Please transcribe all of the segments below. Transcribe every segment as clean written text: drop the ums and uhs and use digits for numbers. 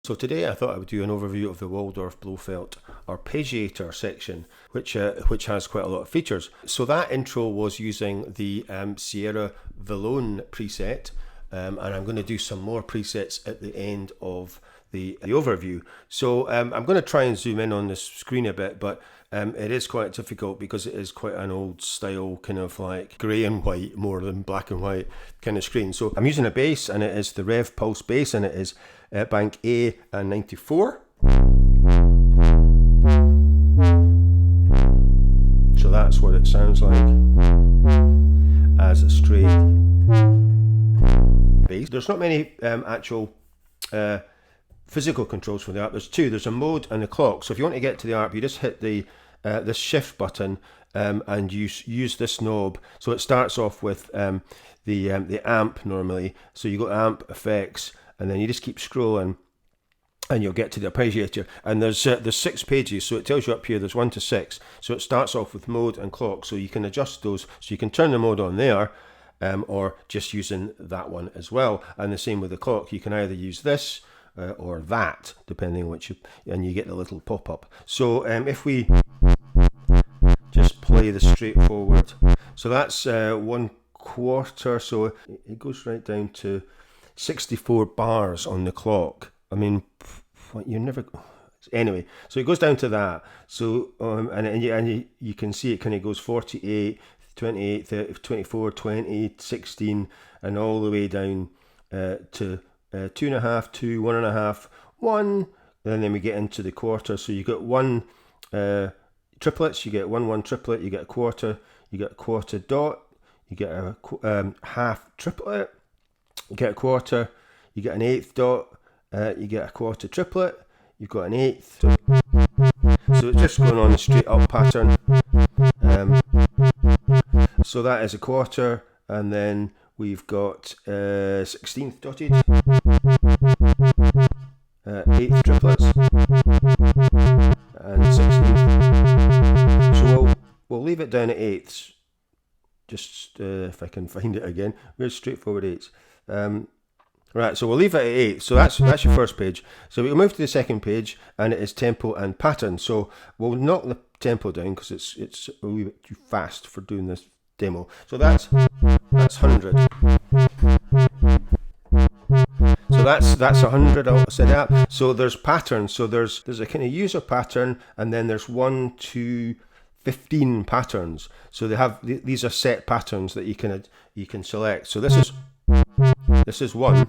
So today I thought I would do an overview of the Waldorf Blofeld Arpeggiator section, which has quite a lot of features. So that intro was using the Sierra Velone preset, and I'm going to do some more presets at the end of the overview. So I'm going to try and zoom in on this screen a bit, but it is quite difficult because it is quite an old style kind of like grey and white more than black and white kind of screen. So I'm using a bass, and it is the Rev Pulse bass, and it is bank A and 94. So that's what it sounds like as a straight bass. There's not many actual physical controls for the Arp. There's two. There's a mode and a clock. So if you want to get to the Arp, you just hit the this shift button and you use this knob. So it starts off with the amp normally. So you go amp, effects, and then you just keep scrolling and you'll get to the arpeggiator. And there's 6 pages, so it tells you up here there's 1 to 6. So it starts off with mode and clock, so you can adjust those. So you can turn the mode on there, or just using that one as well. And the same with the clock. You can either use this or that, depending on which and you get the little pop-up. So if we just play the straightforward, so that's 1/4, so it goes right down to 64 bars on the clock. I mean, you never. Anyway, so it goes down to that. So and you can see it kind of goes 48, 28, 30, 24, 20, 16, and all the way down to 2.5, 2, 1.5, 1. And then we get into the quarter. So you got 1 triplets. You get 1 triplet. You get a quarter. You get a quarter dot. You get a half triplet. You get a quarter. You get an 1/8 dot. You get a quarter triplet. You've got an 1/8. So it's just going on the straight up pattern. So that is a quarter, and then we've got 16th dotted, 1/8 triplets, and 16th. So we'll leave it down at 1/8. Just if I can find it again. Where's straightforward 8s? Right, so we'll leave it at 8. So that's your first page. So we'll move to the second page, and it is tempo and pattern. So we'll knock the tempo down because it's a wee bit too fast for doing this demo. So that's 100. So that's 100. I'll set it up. So there's patterns. So there's a kind of user pattern, and then there's 1 to 15 patterns. So these are set patterns that you can select. So this is 1.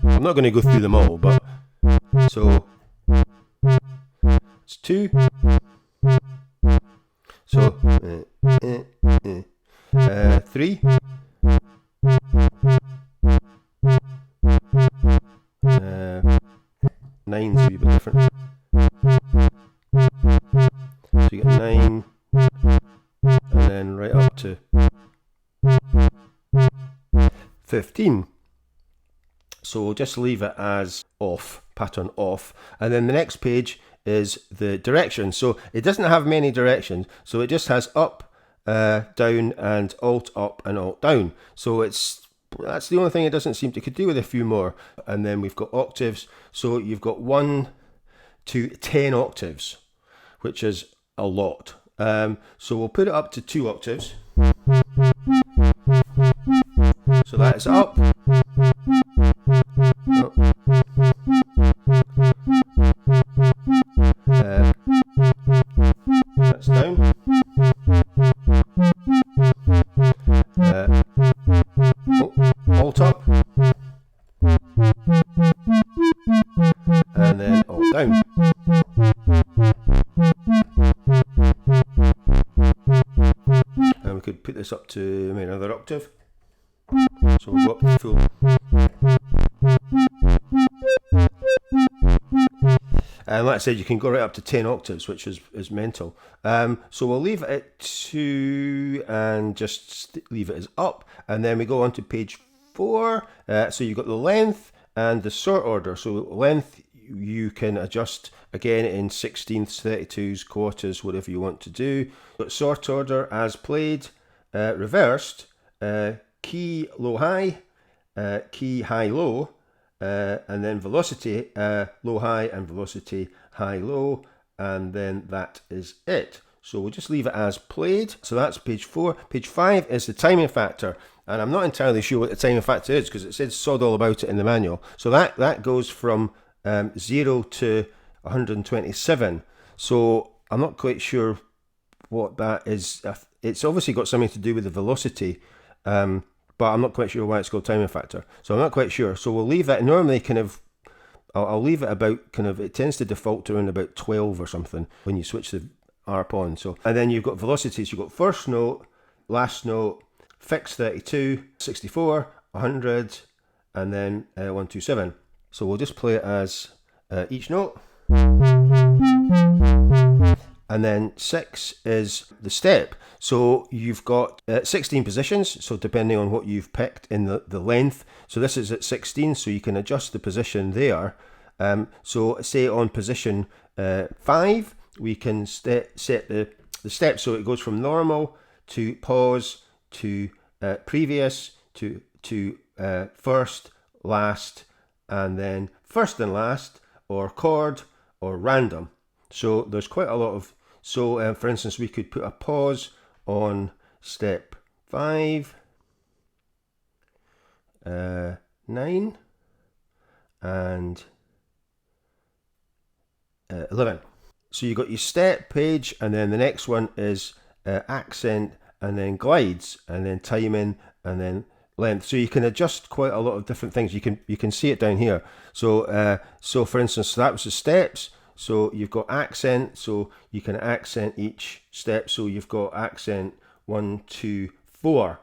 I'm not going to go through them all, but so it's 2. So 3. 9's a wee bit different. So you get 9, and then right up to 15. So we'll just leave it as off, pattern off. And then the next page is the directions. So it doesn't have many directions. So it just has up, down, and alt up and alt down. So that's the only thing it doesn't seem to. Could do with a few more. And then we've got octaves. So you've got 1 to 10 octaves, which is a lot. So we'll put it up to 2 octaves. So that is up. That's down. Alt up. And then alt down. And we could put this up to maybe another octave. So we'll go up to full. And like I said, you can go right up to 10 octaves, which is mental. So we'll leave it at 2 and just leave it as up. And then we go on to page 4. So you've got the length and the sort order. So length you can adjust again in 16ths, 32s, quarters, whatever you want to do. But sort order as played, reversed, key low high, key high low, and then velocity low high and velocity high low, and then that is it. So we'll just leave it as played. So that's page 4. Page 5 is the timing factor, and I'm not entirely sure what the timing factor is because it says sod all about it in the manual. So that goes from 0 to 127. So I'm not quite sure what that is. It's obviously got something to do with the velocity, but I'm not quite sure why it's called timing factor. So I'm not quite sure. So we'll leave that. Normally kind of, I'll leave it about kind of, it tends to default to around about 12 or something when you switch the ARP on. So, and then you've got velocities. You've got first note, last note, fixed 32, 64, 100, and then 127. So we'll just play it as each note. And then 6 is the step. So you've got 16 positions, so depending on what you've picked in the length. So this is at 16, so you can adjust the position there. So say on position 5, we can set the step, so it goes from normal to pause to previous to first, last, and then first and last, or chord, or random. So there's quite a lot of, so for instance, we could put a pause on step 5, 9, and 11. So you got your step page, and then the next one is accent, and then glides, and then timing, and then length. So you can adjust quite a lot of different things. You can see it down here. So so for instance, that was the steps. So you've got accent, so you can accent each step. So you've got accent 1, 2, 4,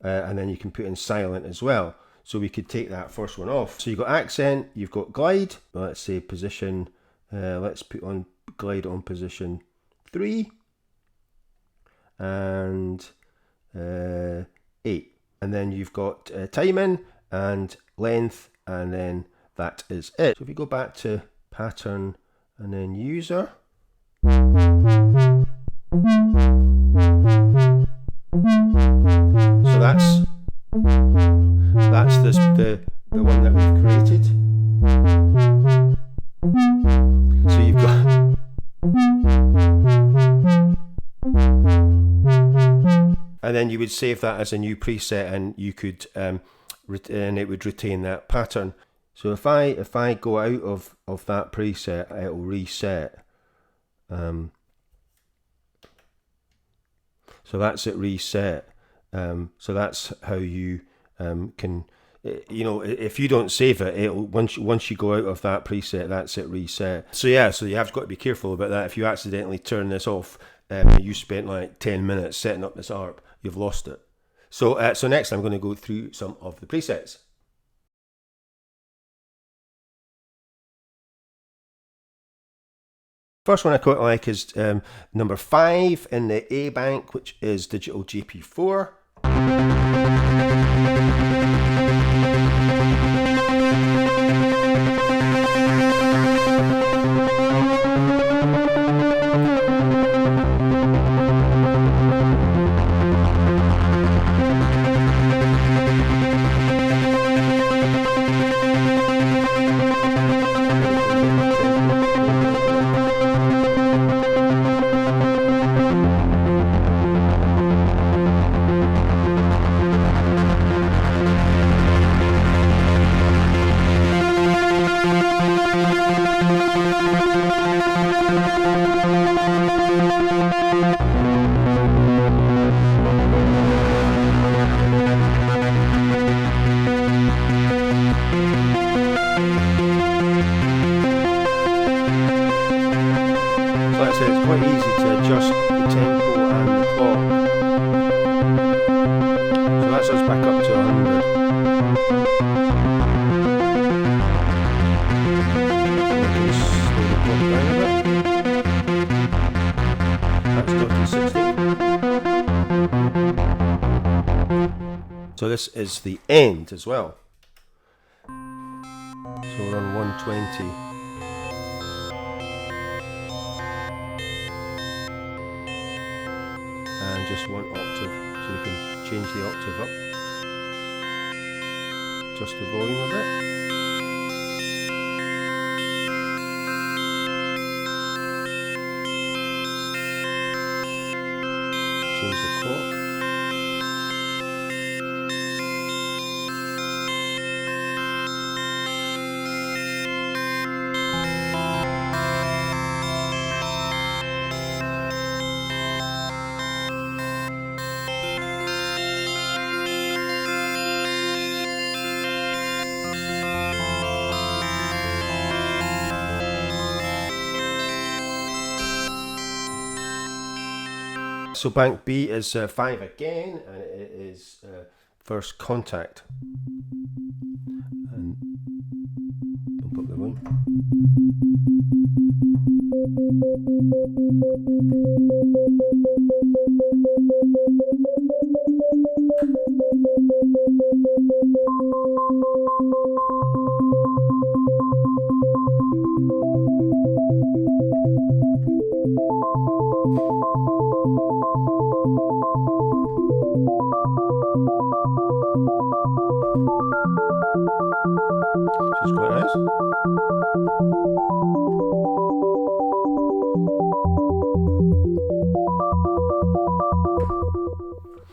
and then you can put in silent as well. So we could take that first one off. So you've got accent, you've got glide. Let's say position. Let's put on glide on position 3 and 8, and then you've got timing and length, and then that is it. So if we go back to pattern and then user, so that's the one that we've created. So you've got, and then you would save that as a new preset, and you could and it would retain that pattern. So if I go out of that preset, it will reset. So that's it, reset. So that's how you can, you know, if you don't save it, it'll once you go out of that preset, that's it, reset. So yeah, so you have got to be careful about that. If you accidentally turn this off, you spent like 10 minutes setting up this ARP, you've lost it. So so next I'm going to go through some of the presets. First one I quite like is number 5 in the A bank, which is Digital GP4. So it's quite easy to adjust the tempo and the clock. So that's us back up to 100. That's got to 60. So this is the end as well. So we're on 120. And just one octave, so we can change the octave up, adjust the volume a bit. change the clock. So bank B is 5 again, and it is first contact. And bump up the volume. Which is quite nice.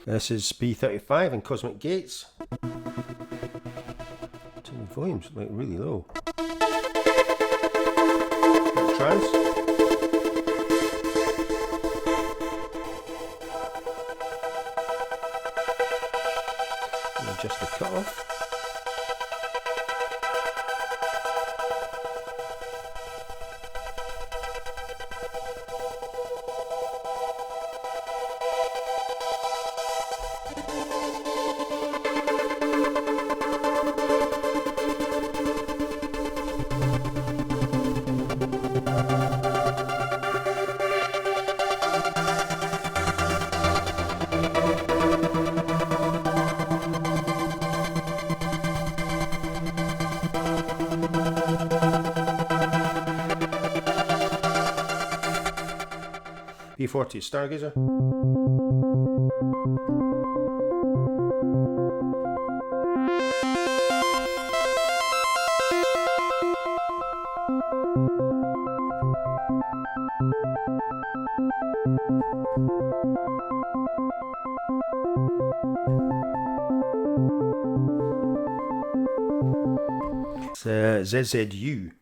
This is B35 in Cosmic Gates. Turn the volume's like really low. Trance. Adjust the cutoff. B40 Stargazer. It's ZZU.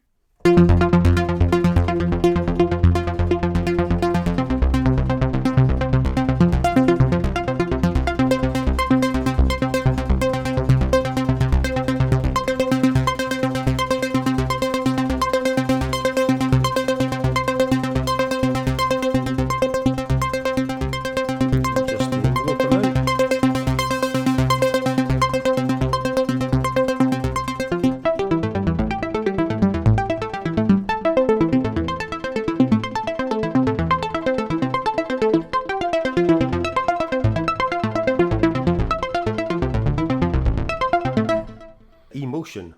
Emotion.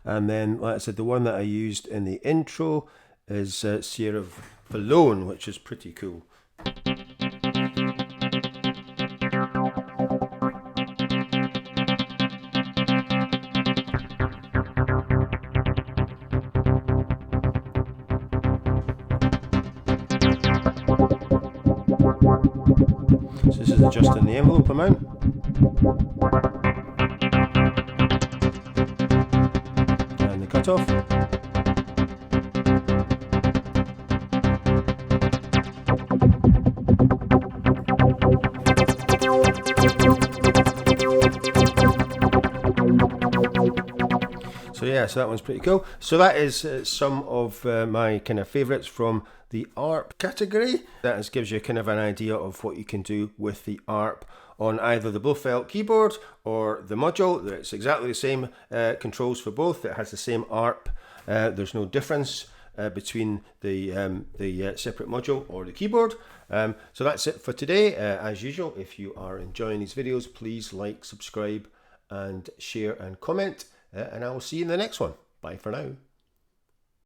And then, like I said, the one that I used in the intro is Sierra Velone, which is pretty cool. So this is adjusting the envelope amount. Cutoff. So yeah, so that one's pretty cool. So that is some of my kind of favorites from the ARP category. That gives you kind of an idea of what you can do with the ARP on either the Blofeld keyboard or the module. It's exactly the same controls for both. It has the same ARP. There's no difference between the separate module or the keyboard. So that's it for today. As usual, if you are enjoying these videos, please like, subscribe, and share and comment. And I will see you in the next one. Bye for now.